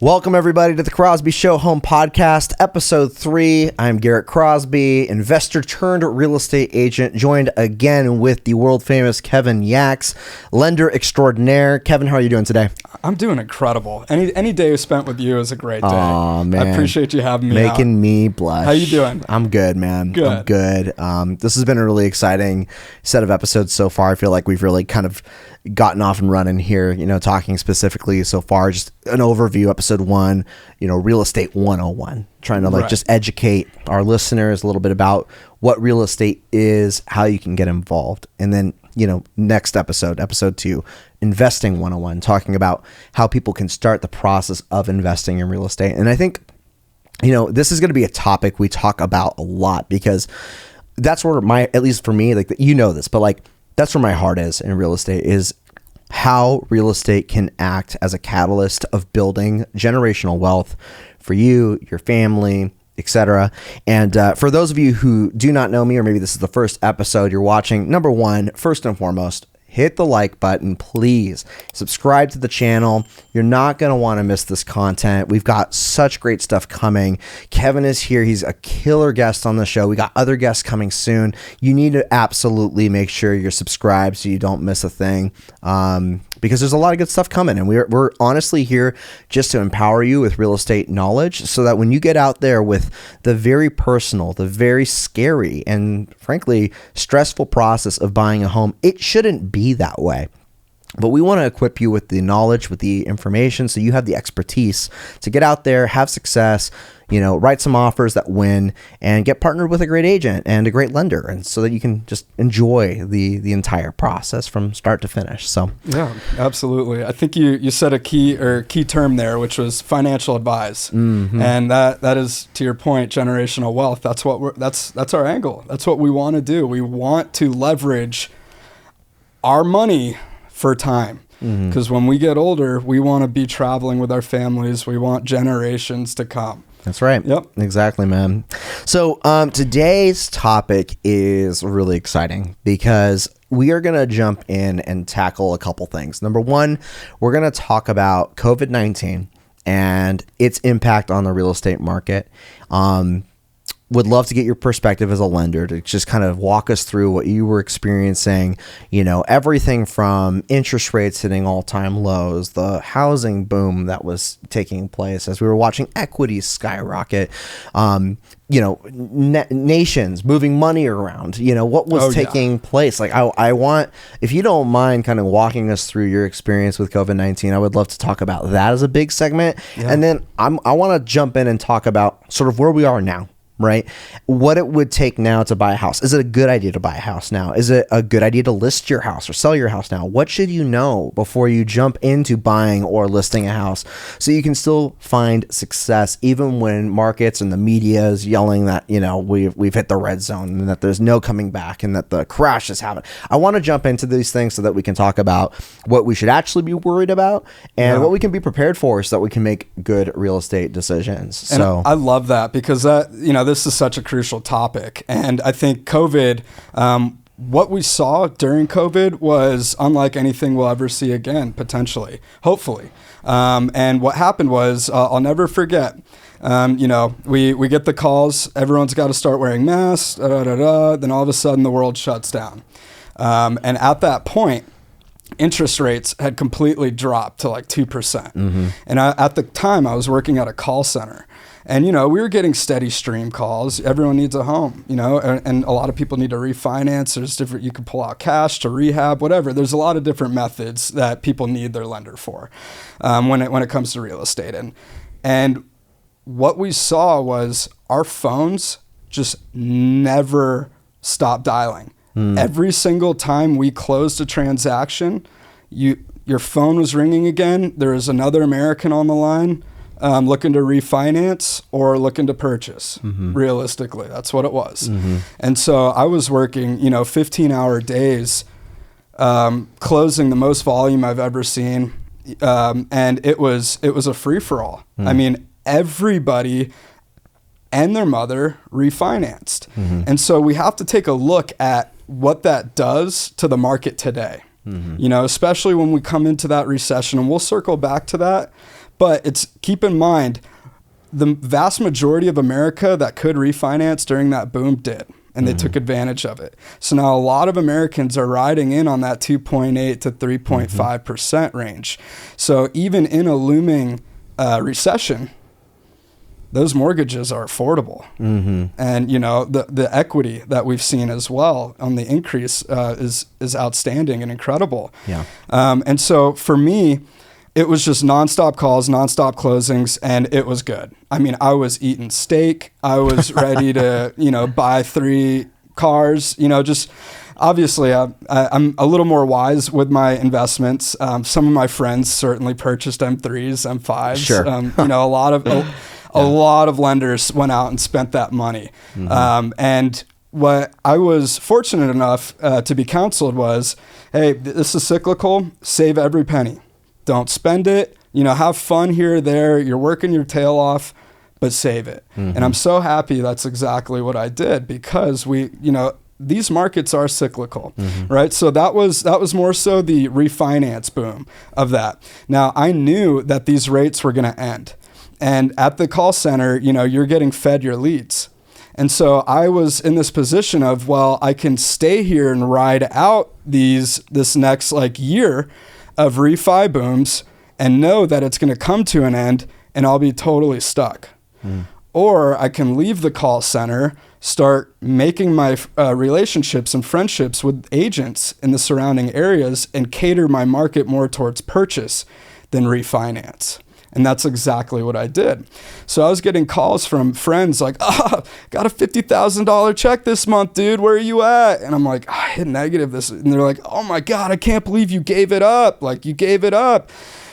Welcome, everybody, to the Crosby Show Home Podcast, Episode 3. I'm Garrett Crosby, investor turned real estate agent, joined again with the world-famous Kevin Yax, lender extraordinaire. Kevin, how are you doing today? I'm doing incredible. Any day spent with you is a great day. Oh, man. I appreciate you having me Making me blush. How you doing? I'm good, man. Good. I'm good. This has been a really exciting set of episodes so far. I feel like we've really kind of gotten off and running here, talking specifically so far, just an overview, episode 1, real estate 101, trying to just educate our listeners a little bit about what real estate is, how you can get involved. And then, next episode 2, investing 101, talking about how people can start the process of investing in real estate. And I think, this is going to be a topic we talk about a lot, because that's where at least for me, this, but that's where my heart is in real estate, is how real estate can act as a catalyst of building generational wealth for you, your family, etc. And for those of you who do not know me, or maybe this is the first episode you're watching, number one, first and foremost, hit the like button, please. Subscribe to the channel. You're not going to want to miss this content. We've got such great stuff coming. Kevin is here. He's a killer guest on the show. We got other guests coming soon. You need to absolutely make sure you're subscribed so you don't miss a thing, because there's a lot of good stuff coming. And we're honestly here just to empower you with real estate knowledge, so that when you get out there with the very personal, the very scary, and frankly stressful process of buying a home, it shouldn't be that way. But we want to equip you with the knowledge, with the information, so you have the expertise to get out there, have success, write some offers that win, and get partnered with a great agent and a great lender, and so that you can just enjoy the entire process from start to finish. So yeah, absolutely. I think you said a key term there, which was financial advice, and that is, to your point, generational wealth. That's what that's our angle. That's what we want to do. We want to leverage our money for time, because when we get older, we want to be traveling with our families. We want generations to come. That's right. Yep. Exactly, man. So today's topic is really exciting, because we are going to jump in and tackle a couple things. Number one, we're going to talk about COVID-19 and its impact on the real estate market. Would love to get your perspective as a lender to just kind of walk us through what you were experiencing, everything from interest rates hitting all-time lows, the housing boom that was taking place as we were watching equities skyrocket, nations moving money around, what was taking place. I want, if you don't mind kind of walking us through your experience with COVID-19, I would love to talk about that as a big segment. Yeah. And then I want to jump in and talk about sort of where we are now. Right? What it would take now to buy a house. Is it a good idea to buy a house now? Is it a good idea to list your house or sell your house now? What should you know before you jump into buying or listing a house, so you can still find success even when markets and the media is yelling that, we've hit the red zone and that there's no coming back and that the crash is happening? I want to jump into these things so that we can talk about what we should actually be worried about and what we can be prepared for, so that we can make good real estate decisions. And so I love that, because this is such a crucial topic. And I think COVID, what we saw during COVID was unlike anything we'll ever see again, potentially, hopefully. And what happened was, I'll never forget, we get the calls, everyone's got to start wearing masks, then all of a sudden the world shuts down. And at that point, interest rates had completely dropped to 2%. And at the time, I was working at a call center. And, we were getting steady stream calls. Everyone needs a home, and a lot of people need to refinance. There's different, you can pull out cash to rehab, whatever. There's a lot of different methods that people need their lender for when it comes to real estate. And what we saw was our phones just never stopped dialing. Every single time we closed a transaction, your phone was ringing again. There was another American on the line. looking to refinance or looking to purchase. Realistically, that's what it was. And so I was working, 15-hour days, closing the most volume I've ever seen. And it was a free-for-all. I mean, everybody and their mother refinanced. And so we have to take a look at what that does to the market today. Especially when we come into that recession, and we'll circle back to that. But keep in mind, the vast majority of America that could refinance during that boom did, and they took advantage of it. So now a lot of Americans are riding in on that 2.8 to 3.5% range. So even in a looming recession, those mortgages are affordable. And, the equity that we've seen as well on the increase is outstanding and incredible. Yeah. And so for me, it was just nonstop calls, nonstop closings, and it was good. I mean, I was eating steak. I was ready to, buy 3 cars, just obviously I'm a little more wise with my investments. Some of my friends certainly purchased M3s, M5s. Sure. A lot of lenders went out and spent that money. And what I was fortunate enough to be counseled was, hey, this is cyclical, save every penny. Don't spend it, have fun here or there. You're working your tail off, but save it. And I'm so happy that's exactly what I did, because these markets are cyclical, right? So that was more so the refinance boom of that. Now, I knew that these rates were going to end. And at the call center, you're getting fed your leads. And so I was in this position of, well, I can stay here and ride out this next year of refi booms and know that it's going to come to an end and I'll be totally stuck. Or I can leave the call center, start making my relationships and friendships with agents in the surrounding areas and cater my market more towards purchase than refinance. And that's exactly what I did. So I was getting calls from friends like, got a $50,000 check this month, dude. Where are you at? And I'm like, I hit negative this. And they're like, oh my God, I can't believe you gave it up. Like, you gave it up.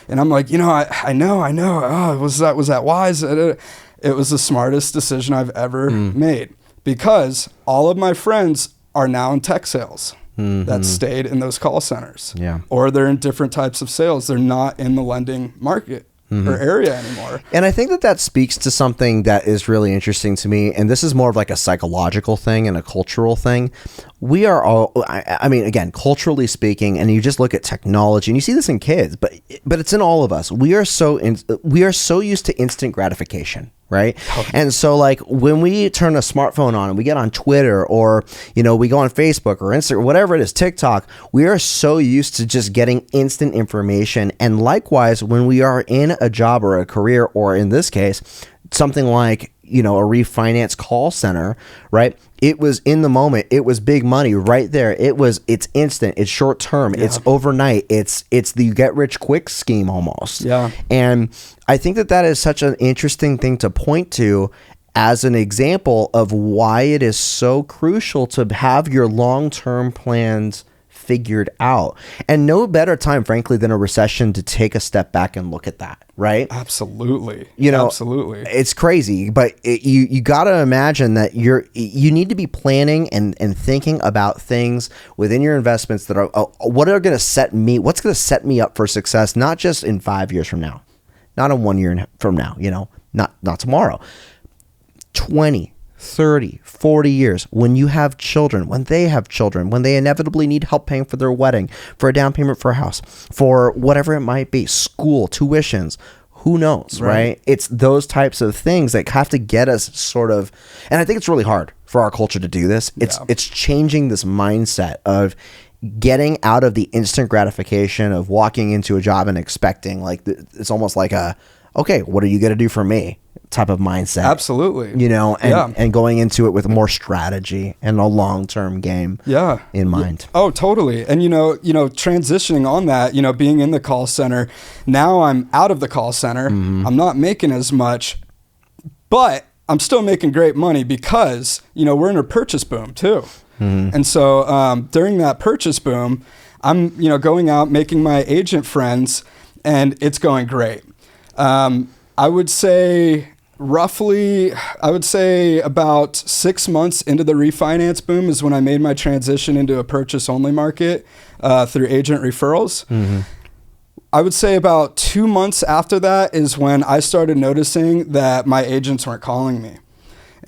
And I'm like, I know. Oh, was that wise? It was the smartest decision I've ever made, because all of my friends are now in tech sales. That stayed in those call centers. Yeah. Or they're in different types of sales. They're not in the lending market. Or area anymore. And I think that speaks to something that is really interesting to me. And this is more of like a psychological thing and a cultural thing. We are all, I mean, again, culturally speaking, and you just look at technology and you see this in kids, but it's in all of us. We are so used to instant gratification. Right. And so when we turn a smartphone on and we get on Twitter, or, we go on Facebook or Instagram, whatever it is, TikTok, we are so used to just getting instant information. And likewise, when we are in a job or a career, or in this case, something like, a refinance call center, right? It was in the moment. It was big money right there. It's instant. It's short term. Yeah. It's overnight. It's the get rich quick scheme almost. Yeah. And I think that is such an interesting thing to point to as an example of why it is so crucial to have your long-term plans figured out. And no better time, frankly, than a recession to take a step back and look at that, right? Absolutely. Absolutely. It's crazy, but you got to imagine that you need to be planning and thinking about things within your investments that are what's going to set me up for success, not just in 5 years from now, not in 1 year from now, not tomorrow, 20, 30, 40 years, when you have children, when they have children, when they inevitably need help paying for their wedding, for a down payment for a house, for whatever it might be, school, tuitions, who knows, right? It's those types of things that have to get us sort of, and I think it's really hard for our culture to do this. It's changing this mindset of getting out of the instant gratification of walking into a job and expecting, it's almost like okay, what are you going to do for me type of mindset. Absolutely. And going into it with more strategy and a long-term game in mind. Oh, totally. And, transitioning on that, being in the call center, now I'm out of the call center. I'm not making as much, but I'm still making great money because, we're in a purchase boom too. And so during that purchase boom, I'm, going out, making my agent friends, and it's going great. I would say roughly, about 6 months into the refinance boom is when I made my transition into a purchase only market through agent referrals. Mm-hmm. I would say about 2 months after that is when I started noticing that my agents weren't calling me.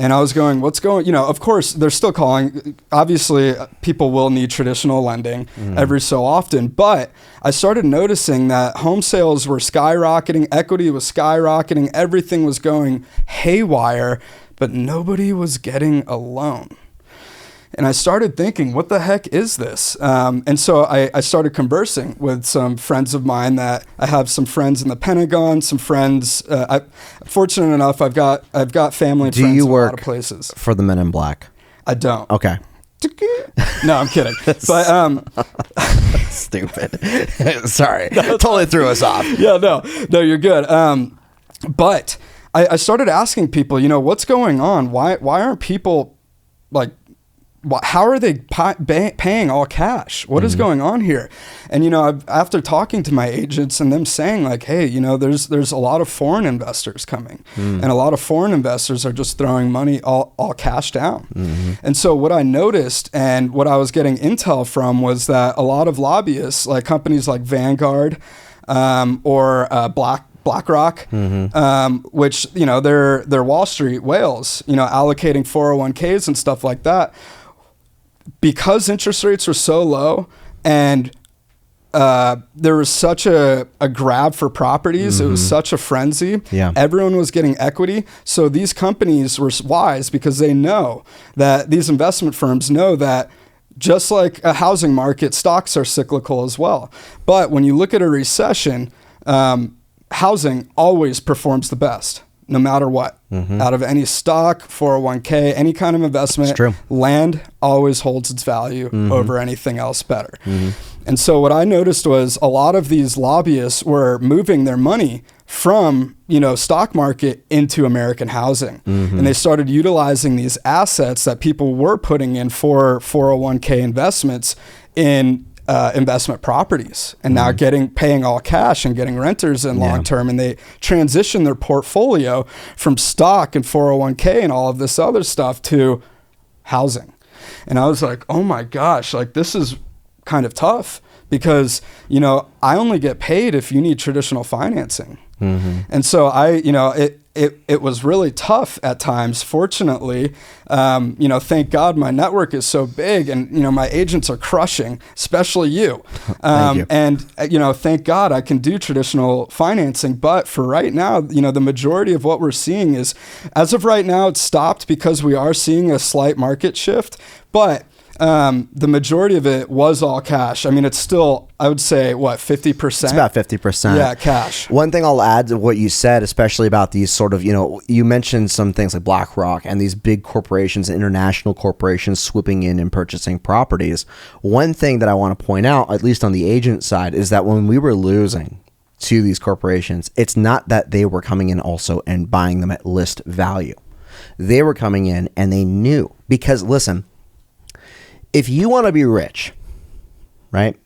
And I was going, what's going, of course they're still calling. Obviously people will need traditional lending every so often, but I started noticing that home sales were skyrocketing, equity was skyrocketing, everything was going haywire, but nobody was getting a loan. And I started thinking, what the heck is this? And so I started conversing with some friends of mine that I have some friends in the Pentagon, some friends. Fortunate enough, I've got family and friends in a lot of places. For the Men in Black? I don't. Okay. No, I'm kidding. But stupid. Sorry, totally threw us off. Yeah, no, you're good. But I started asking people, what's going on? Why aren't people like? How are they paying all cash? What is going on here? And, after talking to my agents and them saying like, hey, there's a lot of foreign investors coming and a lot of foreign investors are just throwing money all cash down. Mm-hmm. And so what I noticed and what I was getting intel from was that a lot of lobbyists, like companies like Vanguard or BlackRock, which, they're Wall Street whales, allocating 401ks and stuff like that. Because interest rates were so low and there was such a grab for properties, it was such a frenzy. Yeah. Everyone was getting equity. So these companies were wise because they know that these investment firms know that just like a housing market, stocks are cyclical as well. But when you look at a recession, housing always performs the best. No matter what, out of any stock, 401k, any kind of investment, land always holds its value over anything else better. And so what I noticed was a lot of these lobbyists were moving their money from, stock market into American housing. And they started utilizing these assets that people were putting in for 401k investments in investment properties and now paying all cash and getting renters in long term, and they transition their portfolio from stock and 401k and all of this other stuff to housing. And I was like, oh my gosh, like this is kind of tough because I only get paid if you need traditional financing. And so it was really tough at times. Fortunately, thank God my network is so big and, my agents are crushing, especially you. Thank you. And, thank God I can do traditional financing. But for right now, the majority of what we're seeing is, as of right now, it's stopped because we are seeing a slight market shift. But the majority of it was all cash. I mean, it's still, I would say, 50%? It's about 50%. Yeah, cash. One thing I'll add to what you said, especially about these sort of, you mentioned some things like BlackRock and these big corporations, international corporations swooping in and purchasing properties. One thing that I want to point out, at least on the agent side, is that when we were losing to these corporations, it's not that they were coming in also and buying them at list value. They were coming in and they knew, because listen, if you want to be rich, right,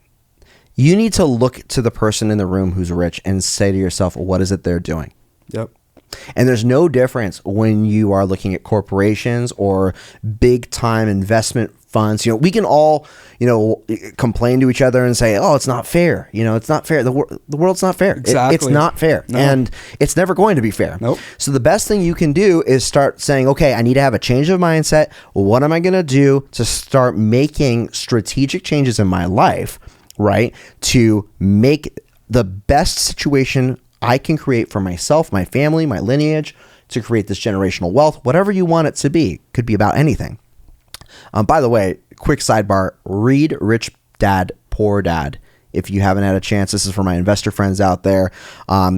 you need to look to the person in the room who's rich and say to yourself, what is it they're doing? Yep. And there's no difference when you are looking at corporations or big time investment funds. We can all, complain to each other and say, oh, it's not fair. It's not fair. The world's not fair. Exactly. It's not fair. No. And it's never going to be fair. Nope. So the best thing you can do is start saying, okay, I need to have a change of mindset. What am I going to do to start making strategic changes in my life, right? To make the best situation I can create for myself, my family, my lineage, to create this generational wealth, whatever you want it to be. Could be about anything. By the way, quick sidebar, read Rich Dad, Poor Dad. If you haven't had a chance, this is for my investor friends out there.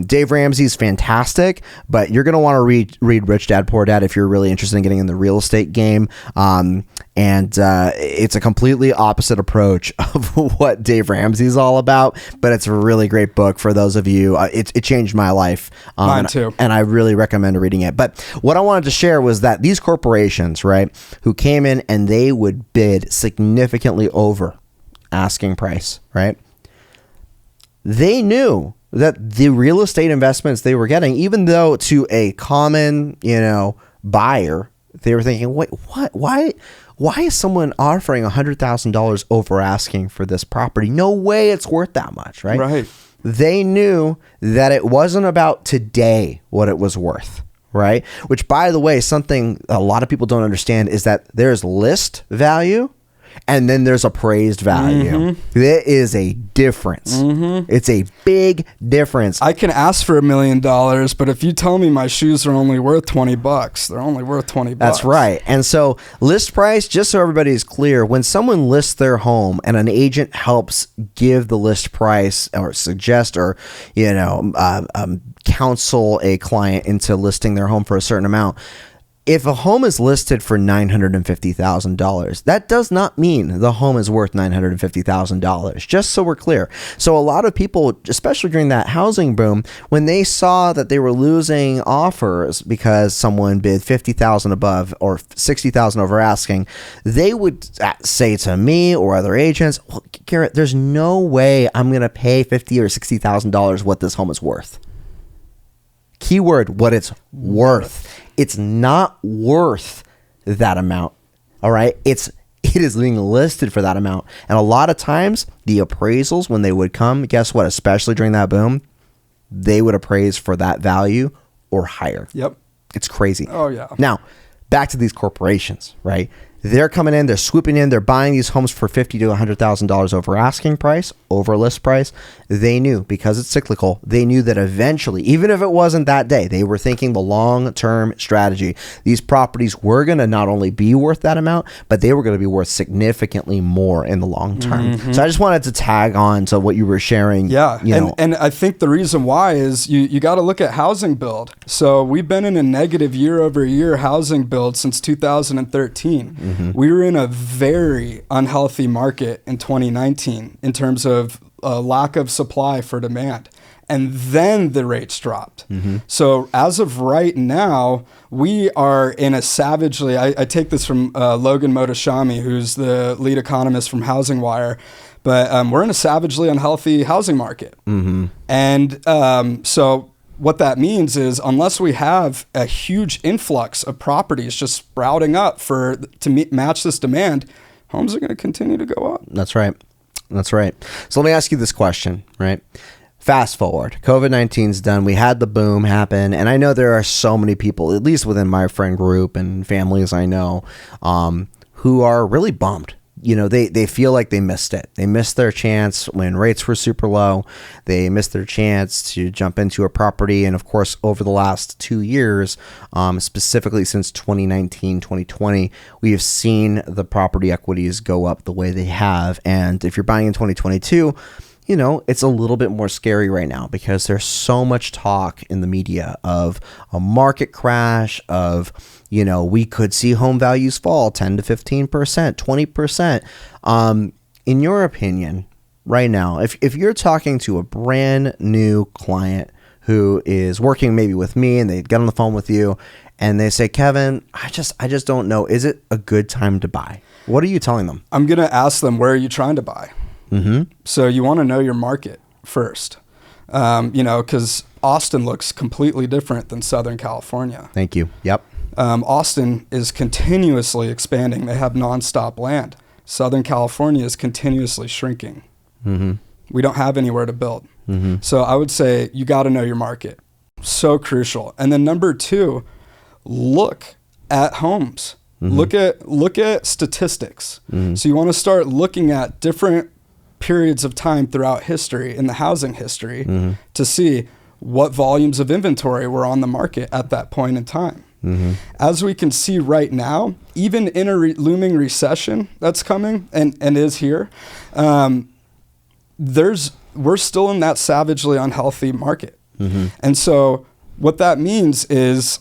Dave Ramsey's fantastic, but you're going to want to read Rich Dad, Poor Dad if you're really interested in getting in the real estate game. And it's a completely opposite approach of what Dave Ramsey's all about, but it's a really great book for those of you. It changed my life. Mine too. And I really recommend reading it. But what I wanted to share was that these corporations, right, who came in and they would bid significantly over asking price, right? They knew that the real estate investments they were getting, even though to a common, buyer, they were thinking, wait, what? Why is someone offering $100,000 over asking for this property? No way it's worth that much, right? Right. They knew that it wasn't about today what it was worth, right? Which, by the way, something a lot of people don't understand is that there's list value and then there's appraised value. There is a difference. It's a big difference. I can ask for $1 million, but if you tell me my shoes are only worth $20, they're only worth $20. That's right. And so list price, just so everybody is clear, when someone lists their home and an agent helps give the list price or suggest or, counsel a client into listing their home for a certain amount, if a home is listed for $950,000, that does not mean the home is worth $950,000, just so we're clear. So a lot of people, especially during that housing boom, when they saw that they were losing offers because someone bid $50,000 above or $60,000 over asking, they would say to me or other agents, well, Garrett, there's no way I'm going to pay $50,000 or $60,000 what this home is worth. Keyword, what it's worth. It's not worth that amount. All right. It is being listed for that amount. And a lot of times the appraisals, when they would come, guess what? Especially during that boom, they would appraise for that value or higher. Yep. It's crazy. Oh, yeah. Now, back to these corporations, right? They're coming in, they're swooping in, they're buying these homes for $50,000 to $100,000 over asking price, over list price. They knew, because it's cyclical, they knew that eventually, even if it wasn't that day, they were thinking the long-term strategy. These properties were going to not only be worth that amount, but they were going to be worth significantly more in the long term. So I just wanted to tag on to what you were sharing. Yeah. And I think the reason why is you got to look at housing build. So we've been in a negative year-over-year housing build since 2013. We were in a very unhealthy market in 2019 in terms of lack of supply for demand. And then the rates dropped. So as of right now, we are in a savagely, I take this from Logan Motoshami, who's the lead economist from Housing Wire, but we're in a savagely unhealthy housing market. And so what that means is, unless we have a huge influx of properties just sprouting up to match this demand, homes are going to continue to go up. That's right. So let me ask you this question, right? Fast forward, COVID-19's done. We had the boom happen. And I know there are so many people, at least within my friend group and families I know, who are really bummed. They feel like they missed it. They missed their chance when rates were super low. They missed their chance to jump into a property. And of course, over the last 2 years, specifically since 2019, 2020, we have seen the property equities go up the way they have. And if you're buying in 2022, it's a little bit more scary right now because there's so much talk in the media of a market crash, of, we could see home values fall 10 to 15%, 20%. In your opinion, right now, if you're talking to a brand new client who is working maybe with me and they get on the phone with you and they say, Kevin, I just don't know. Is it a good time to buy? What are you telling them? I'm going to ask them, where are you trying to buy? So you want to know your market first, because Austin looks completely different than Southern California. Thank you. Yep. Austin is continuously expanding. They have nonstop land. Southern California is continuously shrinking. We don't have anywhere to build. So I would say you got to know your market. So crucial. And then number 2, look at homes. Look at statistics. So you want to start looking at different periods of time throughout history, in the housing history, to see what volumes of inventory were on the market at that point in time. As we can see right now, even in a looming recession that's coming and is here, we're still in that savagely unhealthy market. And so what that means is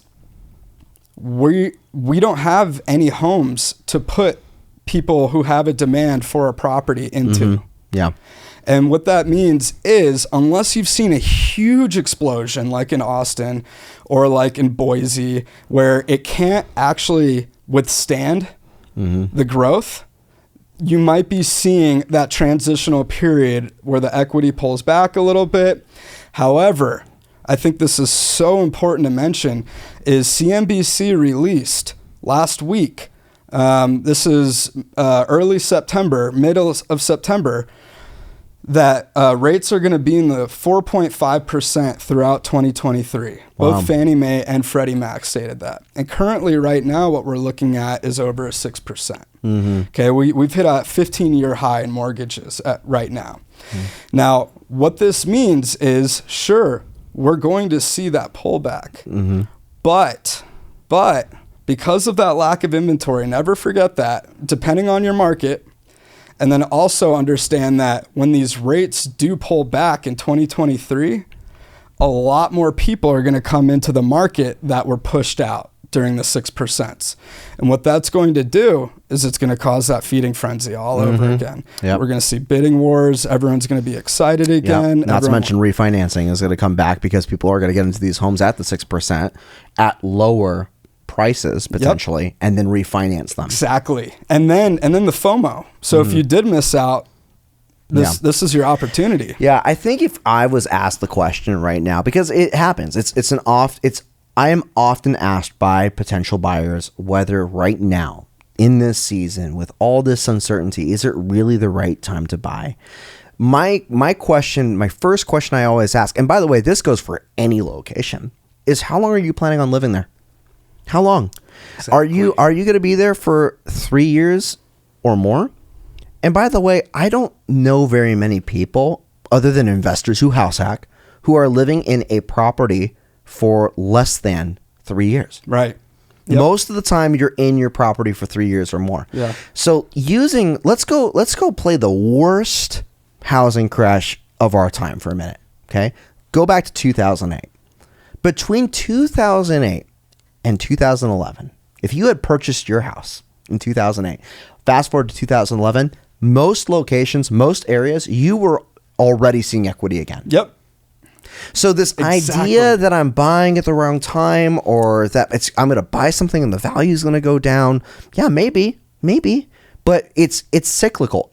we don't have any homes to put people who have a demand for a property into. Yeah. And what that means is, unless you've seen a huge explosion like in Austin or like in Boise, where it can't actually withstand the growth, you might be seeing that transitional period where the equity pulls back a little bit. However, I think this is so important to mention is CNBC released last week. This is early September, middle of September, that rates are going to be in the 4.5% throughout 2023. Both Wow. Fannie Mae and Freddie Mac stated that. And currently right now what we're looking at is over 6%. Okay, we've hit a 15-year high in mortgages right now. Now, what this means is, sure, we're going to see that pullback. But because of that lack of inventory, never forget that, depending on your market, and then also understand that when these rates do pull back in 2023, a lot more people are going to come into the market that were pushed out during the 6%. And what that's going to do is it's going to cause that feeding frenzy all over again. Yep. We're going to see bidding wars. Everyone's going to be excited again. Yep. Not to mention refinancing is going to come back because people are going to get into these homes at the 6% at lower prices potentially, and then refinance them. Exactly. And then the FOMO. So if you did miss out, this is your opportunity. Yeah, I think if I was asked the question right now, because it happens, I am often asked by potential buyers whether right now in this season with all this uncertainty, is it really the right time to buy? My first question I always ask, and by the way, this goes for any location, is how long are you planning on living there? How long? Exactly. Are you going to be there for 3 years or more? And by the way, I don't know very many people other than investors who house hack who are living in a property for less than 3 years. Right. Yep. Most of the time you're in your property for 3 years or more. Yeah. So let's go play the worst housing crash of our time for a minute. Okay. Go back to 2008. Between 2008 and 2011, if you had purchased your house in 2008, fast forward to 2011, most locations, most areas, you were already seeing equity again. Yep. So this idea that I'm buying at the wrong time, or that I'm going to buy something and the value is going to go down. Yeah, maybe, but it's cyclical.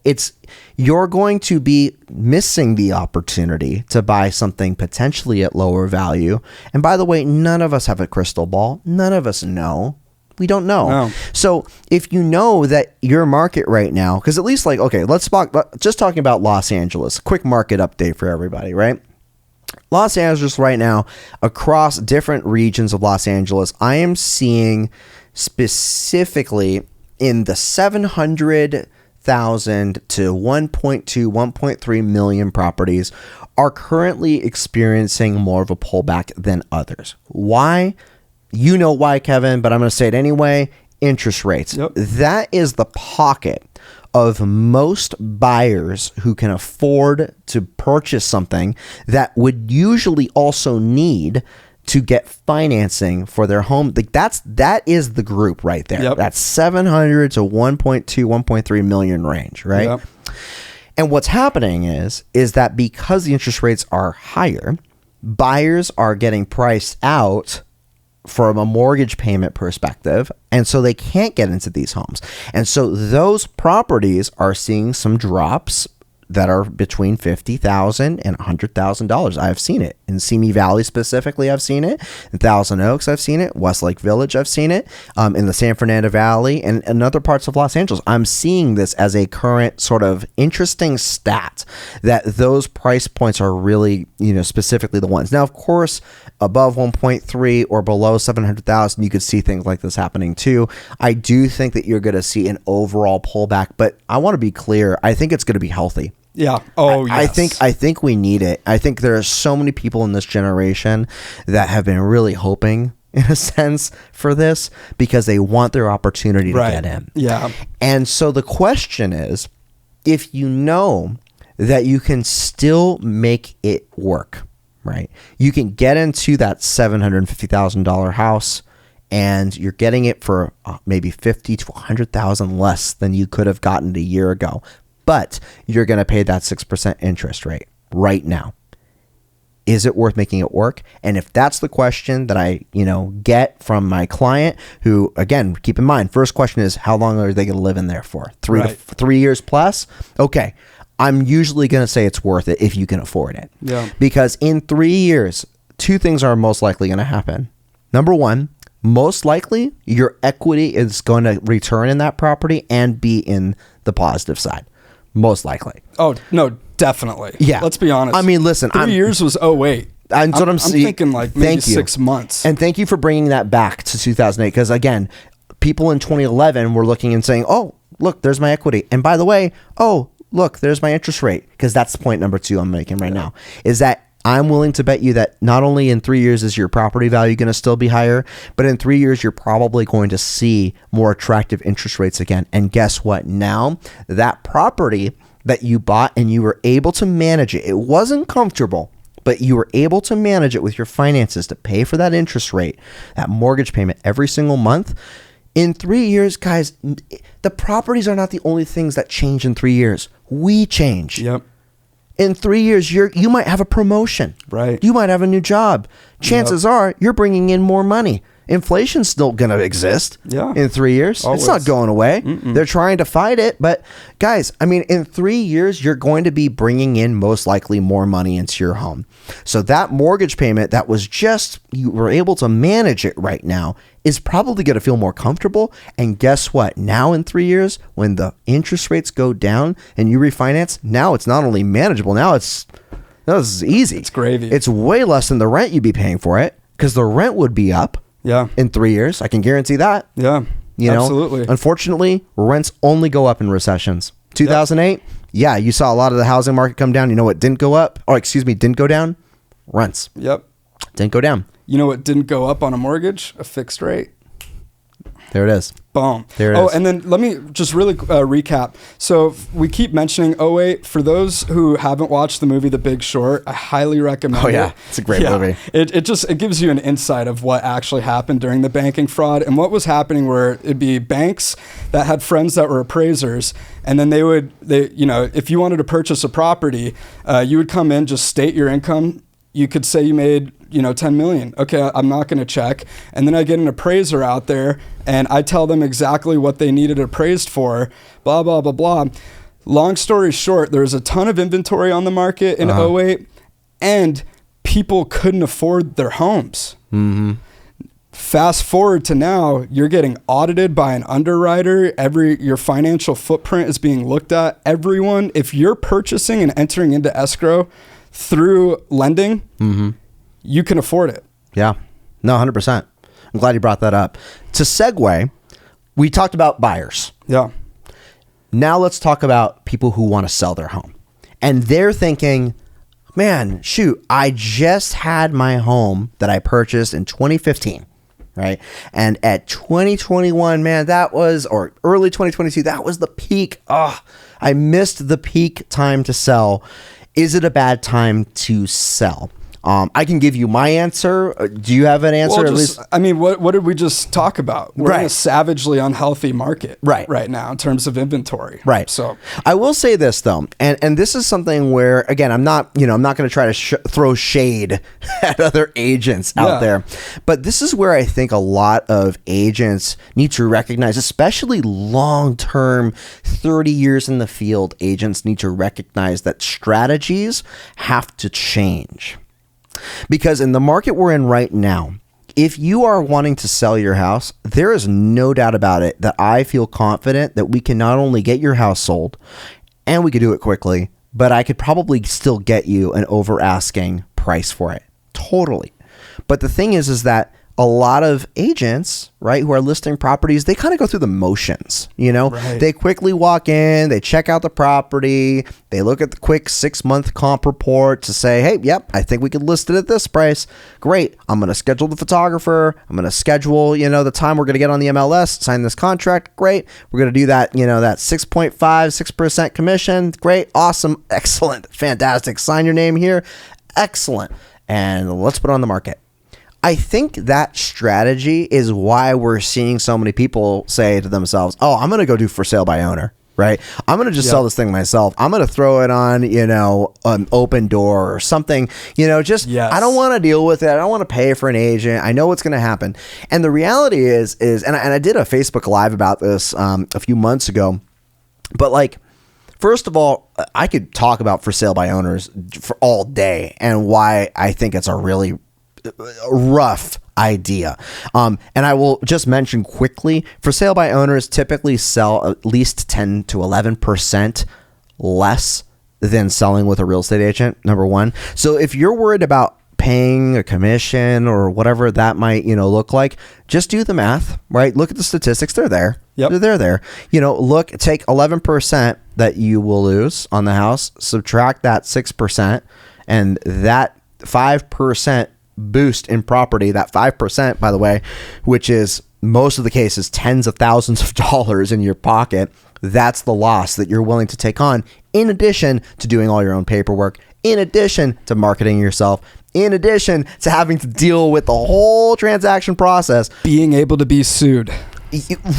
You're going to be missing the opportunity to buy something potentially at lower value. And by the way, none of us have a crystal ball. None of us know. We don't know. No. So if you know that your market right now, because at least let's talk, just talking about Los Angeles, quick market update for everybody, right? Los Angeles right now, across different regions of Los Angeles, I am seeing specifically in the 700,000 to 1.2, 1.3 million properties are currently experiencing more of a pullback than others. Why? You know why, Kevin, but I'm going to say it anyway. Interest rates. Yep. That is the pocket of most buyers who can afford to purchase something that would usually also need to get financing for their home. That is the group right there. Yep. That's 700 to 1.2, 1.3 million range, right? Yep. And what's happening is that because the interest rates are higher, buyers are getting priced out from a mortgage payment perspective, and so they can't get into these homes. And so those properties are seeing some drops that are between $50,000 and $100,000. I've seen it in Simi Valley specifically. I've seen it in Thousand Oaks. I've seen it Westlake Village. I've seen it in the San Fernando Valley and in other parts of Los Angeles. I'm seeing this as a current sort of interesting stat that those price points are really, specifically the ones. Now, of course, above 1.3 or below 700,000, you could see things like this happening too. I do think that you're going to see an overall pullback, but I want to be clear. I think it's going to be healthy. Yeah. Oh, yes. I think we need it. I think there are so many people in this generation that have been really hoping, in a sense, for this because they want their opportunity to get in. Yeah. And so the question is, if you know that you can still make it work, right? You can get into that $750,000 house and you're getting it for maybe $50,000 to $100,000 less than you could have gotten a year ago. But you're going to pay that 6% interest rate right now. Is it worth making it work? And if that's the question that I, get from my client, who, again, keep in mind, first question is, how long are they going to live in there for? 3 years plus? Okay. I'm usually going to say it's worth it if you can afford it. Yeah. Because in 3 years, two things are most likely going to happen. Number one, most likely your equity is going to return in that property and be in the positive side. Most likely. Oh, no, definitely. Yeah. Let's be honest. I mean, listen. 3 years was 08. I'm thinking like maybe 6 months. And thank you for bringing that back to 2008. Because again, people in 2011 were looking and saying, oh, look, there's my equity. And by the way, oh, look, there's my interest rate. Because that's point number 2 I'm making right now. Is that I'm willing to bet you that not only in 3 years is your property value going to still be higher, but in 3 years, you're probably going to see more attractive interest rates again. And guess what? Now, that property that you bought and you were able to manage it, it wasn't comfortable, but you were able to manage it with your finances to pay for that interest rate, that mortgage payment every single month. In 3 years, guys, the properties are not the only things that change in 3 years. We change. Yep. In 3 years, you might have a promotion. Right. You might have a new job. Chances are you're bringing in more money. Inflation's still going to exist in 3 years. Always. It's not going away. They're trying to fight it. But guys, I mean, in 3 years, you're going to be bringing in most likely more money into your home. So that mortgage payment that was just, you were able to manage it right now is probably going to feel more comfortable. And guess what? Now in 3 years, when the interest rates go down and you refinance, now it's not only manageable, now it's easy. It's gravy. It's way less than the rent you'd be paying for it because the rent would be up. Yeah. In 3 years. I can guarantee that. Yeah. Absolutely. Unfortunately, rents only go up in recessions. 2008, yeah, you saw a lot of the housing market come down. You know what didn't go up? Didn't go down? Rents. Yep. Didn't go down. You know what didn't go up on a mortgage? A fixed rate. There it is. Boom. There it is. Oh, and then let me just really recap. So we keep mentioning 08. For those who haven't watched the movie The Big Short, I highly recommend it. Oh, yeah. It's a great movie. It gives you an insight of what actually happened during the banking fraud and what was happening, where it'd be banks that had friends that were appraisers. And then if you wanted to purchase a property, you would come in, just state your income. You could say you made, 10 million. Okay, I'm not going to check. And then I get an appraiser out there and I tell them exactly what they needed appraised for, blah, blah, blah, blah. Long story short, there was a ton of inventory on the market in 08 and people couldn't afford their homes. Mm-hmm. Fast forward to now, you're getting audited by an underwriter. Your financial footprint is being looked at. Everyone, if you're purchasing and entering into escrow through lending, you can afford it. Yeah. No, 100%. I'm glad you brought that up. To segue, we talked about buyers. Yeah. Now let's talk about people who want to sell their home. And they're thinking, man, shoot, I just had my home that I purchased in 2015, right? And at 2021, man, or early 2022, that was the peak. I missed the peak time to sell. Is it a bad time to sell? I can give you my answer. Do you have an answer? Well, what did we just talk about? We're in a savagely unhealthy market right now in terms of inventory. Right. So I will say this though, and this is something where, again, I'm not going to try to throw shade at other agents out there, but this is where I think a lot of agents need to recognize, especially long-term, 30 years in the field agents need to recognize that strategies have to change. Because in the market we're in right now, if you are wanting to sell your house, there is no doubt about it that I feel confident that we can not only get your house sold and we could do it quickly, but I could probably still get you an over asking price for it. Totally. But the thing is that a lot of agents, right, who are listing properties, they kind of go through the motions, Right. They quickly walk in, they check out the property, they look at the quick 6-month comp report to say, hey, yep, I think we could list it at this price. Great. I'm going to schedule the photographer. I'm going to schedule, the time we're going to get on the MLS, sign this contract. Great. We're going to do that, that 6% commission. Great. Awesome. Excellent. Fantastic. Sign your name here. Excellent. And let's put it on the market. I think that strategy is why we're seeing so many people say to themselves, oh, I'm going to go do for sale by owner, right? I'm going to just sell this thing myself. I'm going to throw it on, an open door or something, just, I don't want to deal with it. I don't want to pay for an agent. I know what's going to happen. And the reality is, and I did a Facebook Live about this a few months ago, but like, first of all, I could talk about for sale by owners for all day and why I think it's a really rough idea. And I will just mention quickly, for sale by owners typically sell at least 10 to 11% less than selling with a real estate agent, number one. So if you're worried about paying a commission or whatever that might, look like, just do the math, right? Look at the statistics. They're there. Yep. They're there. Take 11% that you will lose on the house, subtract that 6%, and that 5% boost in property, that 5%, by the way, which is most of the cases tens of thousands of dollars in your pocket. That's the loss that you're willing to take on, in addition to doing all your own paperwork, in addition to marketing yourself, in addition to having to deal with the whole transaction process. Being able to be sued.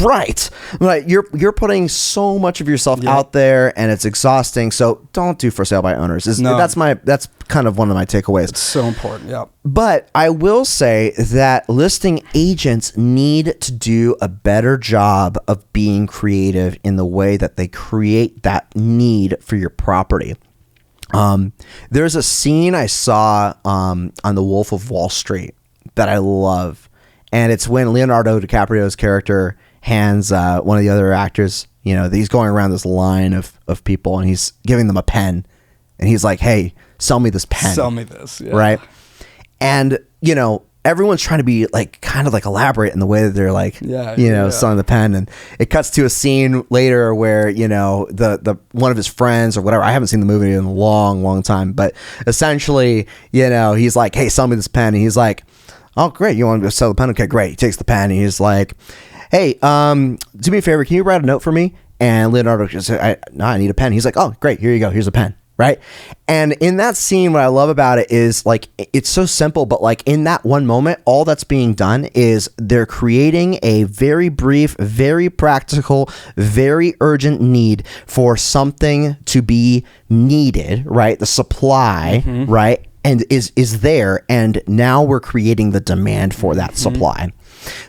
Right. You're putting so much of yourself out there, and it's exhausting. So don't do for sale by owners. That's kind of one of my takeaways. It's so important. Yeah. But I will say that listing agents need to do a better job of being creative in the way that they create that need for your property. There's a scene I saw on The Wolf of Wall Street that I love. And it's when Leonardo DiCaprio's character hands one of the other actors, he's going around this line of people, and he's giving them a pen. And he's like, hey, sell me this pen. Sell me this. Yeah. Right? And, everyone's trying to be like kind of like elaborate in the way that they're like, selling the pen. And it cuts to a scene later where, the one of his friends or whatever, I haven't seen the movie in a long, long time, but essentially, he's like, hey, sell me this pen. And he's like, oh, great. You want to sell the pen? Okay, great. He takes the pen and he's like, hey, do me a favor. Can you write a note for me? And Leonardo just said, I need a pen. He's like, oh, great. Here you go. Here's a pen. Right. And in that scene, what I love about it is like, it's so simple, but like in that one moment, all that's being done is they're creating a very brief, very practical, very urgent need for something to be needed, right? The supply, right? And is there, and now we're creating the demand for that supply.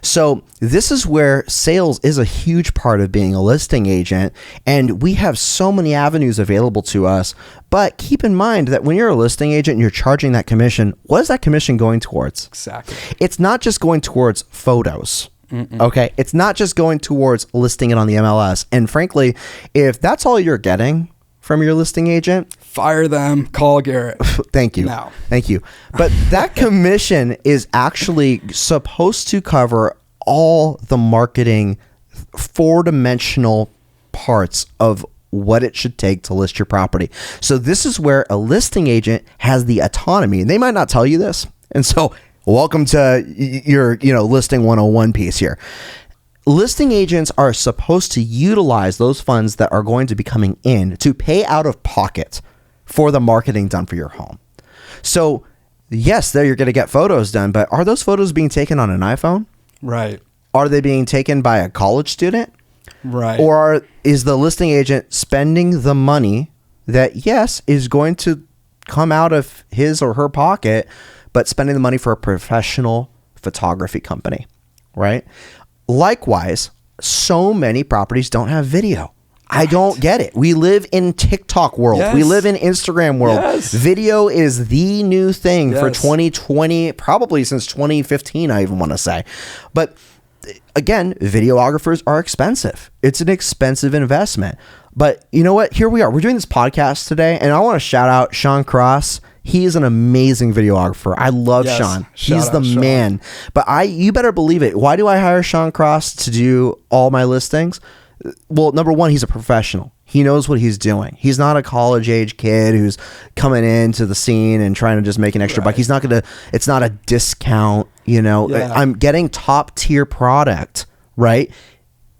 So this is where sales is a huge part of being a listing agent, and we have so many avenues available to us. But keep in mind that when you're a listing agent and you're charging that commission, what is that commission going towards? Exactly. It's not just going towards photos. Okay, it's not just going towards listing it on the MLS. And frankly, if that's all you're getting from your listing agent, fire them. Call Garrett. Thank you. Now. Thank you. But that commission is actually supposed to cover all the marketing, four-dimensional parts of what it should take to list your property. So this is where a listing agent has the autonomy, and they might not tell you this. And so welcome to your, listing 101 piece here. Listing agents are supposed to utilize those funds that are going to be coming in to pay out of pocket for the marketing done for your home. So yes, there you're going to get photos done, but are those photos being taken on an iPhone? Right. Are they being taken by a college student? Right. Or is the listing agent spending the money that, yes, is going to come out of his or her pocket, but spending the money for a professional photography company, right? Likewise, so many properties don't have video. I don't get it. We live in TikTok world. Yes. We live in Instagram world. Yes. Video is the new thing for Yes. 2020, probably since 2015, I even want to say. But again, videographers are expensive. It's an expensive investment. But you know what? Here we are. We're doing this podcast today, and I want to shout out Sean Cross. He is an amazing videographer. I love Sean. He's the man. But you better believe it. Why do I hire Sean Cross to do all my listings? Well, number one, he's a professional. He knows what he's doing. He's not a college age kid who's coming into the scene and trying to just make an extra buck. He's not going to, it's not a discount, I'm getting top tier product, right?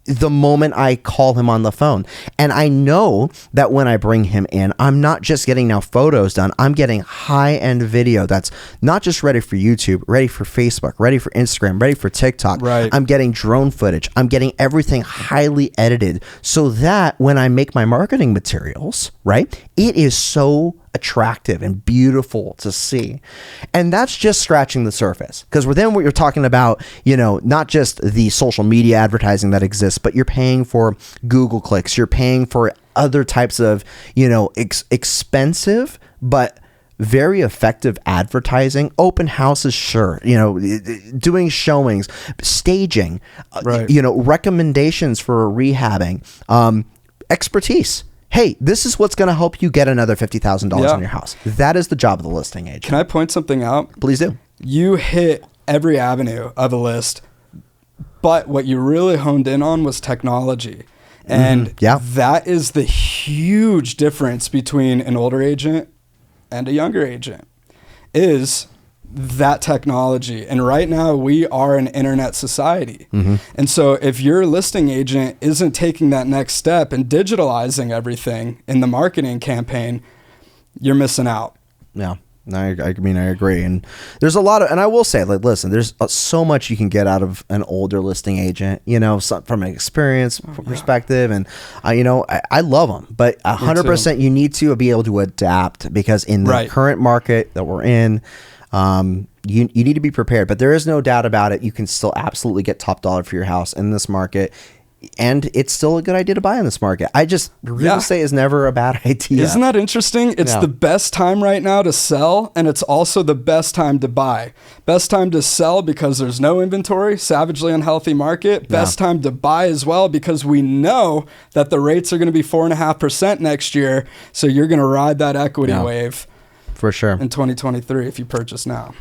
the moment I call him on the phone. And I know that when I bring him in, I'm not just getting now photos done. I'm getting high-end video that's not just ready for YouTube, ready for Facebook, ready for Instagram, ready for TikTok. Right. I'm getting drone footage. I'm getting everything highly edited so that when I make my marketing materials, right, it is so attractive and beautiful to see. And that's just scratching the surface, because then what you're talking about, not just the social media advertising that exists, but you're paying for Google clicks, you're paying for other types of expensive but very effective advertising, open houses, sure, doing showings, staging, right. Recommendations for rehabbing, expertise. Hey, this is what's going to help you get another $50,000 on your house. That is the job of the listing agent. Can I point something out? Please do. You hit every avenue of a list, but what you really honed in on was technology. And that is the huge difference between an older agent and a younger agent, is that technology. And right now we are an internet society. And so if your listing agent isn't taking that next step and digitalizing everything in the marketing campaign, you're missing out. Yeah. I mean, I agree. And there's a lot of, and I will say, like, listen, there's so much you can get out of an older listing agent, from an experience perspective. And, I love them, but 100% you need to be able to adapt, because in the current market that we're in, you need to be prepared. But there is no doubt about it. You can still absolutely get top dollar for your house in this market. And it's still a good idea to buy in this market. Real estate is never a bad idea. Isn't that interesting? It's the best time right now to sell, and it's also the best time to buy. Best time to sell because there's no inventory, savagely unhealthy market. Best time to buy as well, because we know that the rates are going to be 4.5% next year. So you're going to ride that equity wave for sure in 2023 if you purchase now.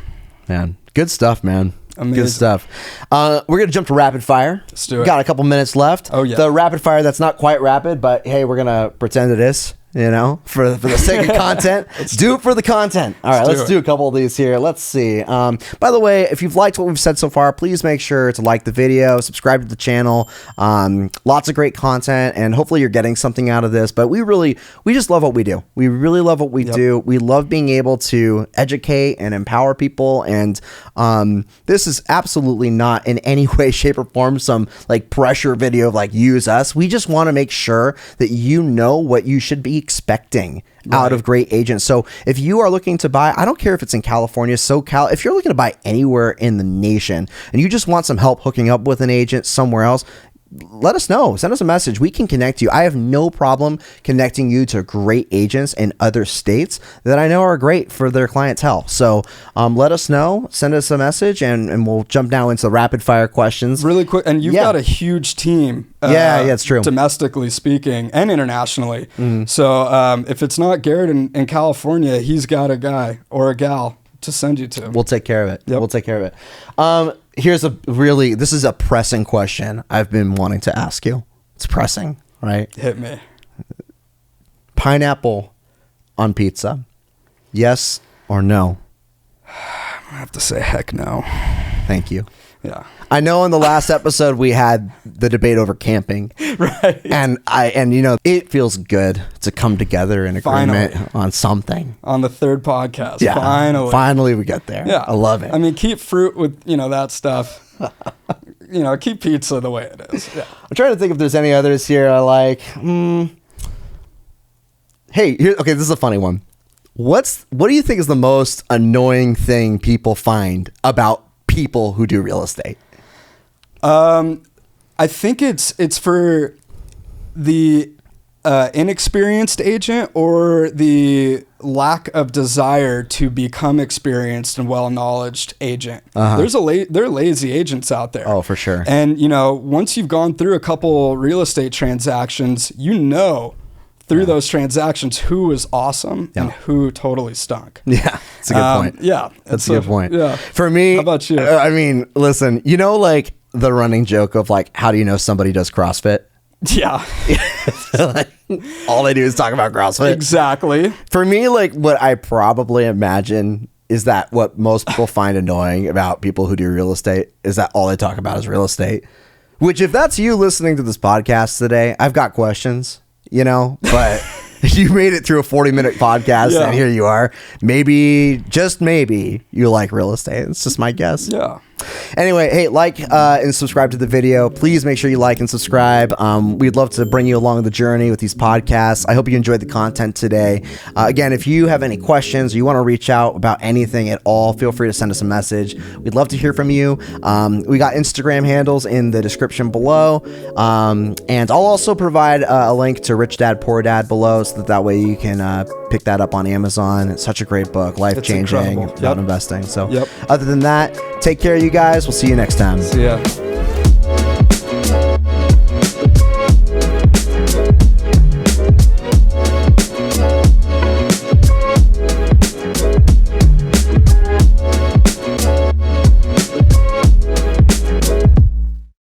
Man, good stuff, man. Amazing. Good stuff. We're going to jump to rapid fire. Let's do it. Got a couple minutes left. Oh, yeah. The rapid fire that's not quite rapid, but hey, we're going to pretend it is. For the sake of content. Do it for the content. All right, let's do a couple of these here. Let's see. By the way, if you've liked what we've said so far, please make sure to like the video, subscribe to the channel. Lots of great content, and hopefully you're getting something out of this. But we just love what we do. We really love what we do. We love being able to educate and empower people. And this is absolutely not in any way, shape, or form some like pressure video of like use us. We just want to make sure that you know what you should be expecting out of great agents. So if you are looking to buy, I don't care if it's in California, SoCal, if you're looking to buy anywhere in the nation and you just want some help hooking up with an agent somewhere else, let us know. Send us a message. We can connect you. I have no problem connecting you to great agents in other states that I know are great for their clientele. So let us know. Send us a message, and we'll jump now into the rapid fire questions. Really quick. And you've got a huge team. Yeah, it's true. Domestically speaking and internationally. So if it's not Garrett in California, he's got a guy or a gal to send you to. We'll take care of it. We'll take care of it. This is a pressing question I've been wanting to ask you. It's pressing, right? Hit me. Pineapple on pizza. Yes or no? I'm gonna have to say heck no. Thank you. Yeah. I know in the last episode we had the debate over camping. Right. And it feels good to come together in agreement on something. On the third podcast. Yeah. Finally we get there. Yeah. I love it. I mean, keep fruit with, that stuff. Keep pizza the way it is. Yeah. I'm trying to think if there's any others here I like. Hey, this is a funny one. What do you think is the most annoying thing people find about people who do real estate? I think it's for the inexperienced agent or the lack of desire to become experienced and well-knowledged agent. There are lazy agents out there. Oh, for sure. And once you've gone through a couple real estate transactions, through those transactions who was awesome and who totally stunk. Yeah, that's a good point. Yeah, that's a good point. Yeah. For me, how about you? I mean, listen, like the running joke of like, how do you know somebody does CrossFit? Yeah. Like, all they do is talk about CrossFit. Exactly. For me, like what I probably imagine is that what most people find annoying about people who do real estate is that all they talk about is real estate. Which, if that's you listening to this podcast today, I've got questions, but you made it through a 40-minute podcast and here you are. Maybe, just maybe, you like real estate. It's just my guess. Yeah. Anyway, hey, and subscribe to the video. Please make sure you like and subscribe. We'd love to bring you along the journey with these podcasts. I hope you enjoyed the content today. Again, if you have any questions or you want to reach out about anything at all, feel free to send us a message. We'd love to hear from you. We got Instagram handles in the description below. And I'll also provide a link to Rich Dad, Poor Dad below so that way you can pick that up on Amazon. It's such a great book, life-changing about investing. So other than that, take care, you guys. We'll see you next time. See ya.